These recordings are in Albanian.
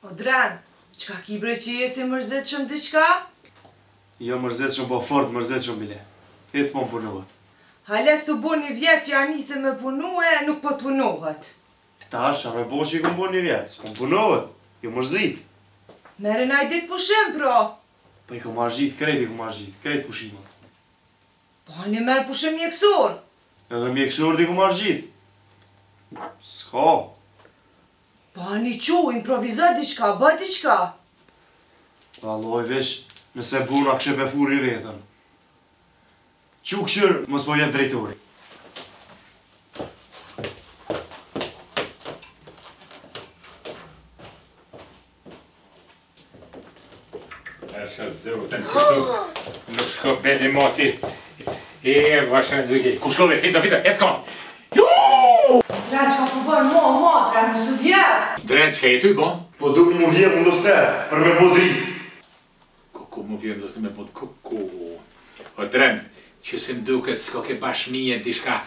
O Dren, qka ki bre që je si mërzit shumë diqka? Jo mërzit shumë, po fort mërzit shumë bile. Hec po më punohet. Hales të bo një vjetë që janë njëse me punu e nuk po të punohet. Ta asha me bo që i kom bo një vjetë, s'po më punohet. Jo mërzit. Mere na i dit pushim, pra. Po i kom argjit, krejt pushima. Po një merë pushim mjekësor. Edhe mjekësor di kom argjit. S'ka. Po një qu, improvizoj diqka, bë diqka. Alloj vesh, nëse buna kështë pe furi retën. Qu këshër, mos po jetë drejtori. Așa zăută-n câtu, nu școbele moti. E, vașa duke. Ku shkove, fiza, ecco! Dren, qka po bërë, mo, Dren, më së vjerë. Dren, çka je ty, bo? Po duke mu vje mu do sterë, për me bo dritë. Ku mu vjen do të me bot kuku. O Dren, që se m'duket s'ko ke bashmije dishka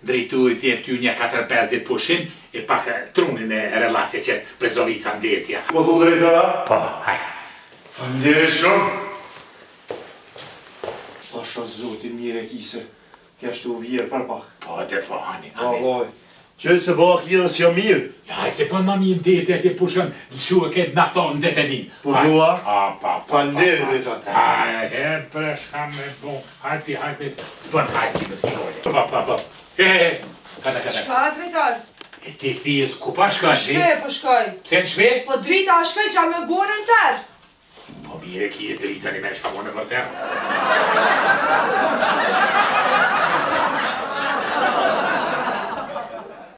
drejturit je ty një 4-5 dit pushim e pak trunin e relacije që prezovica ndetja. Po thu drejtara? Po, hajt. Fandere shumë. Pasha zotin mire kise, kështë u vjerë për pak. Po, dhe po, hani. Alloj, që se bak jedhe s'jo mirë. Ja, hajt se po ma mi ndetje atje pushën, lëshu e këtë në ato në detelin. Po dhua? Pa. Fandere drejtara. He, përshka me bo, hajti, bën hajti në s'kojnë. Pa. He, kada. Qka, drejtar? E ti fijës ku pa shkoj? Shpe, po shkoj. Pse në shpe? Po drita a shkoj qa me bonën tërë. Po mire ki e drita një me shka bo në vërter.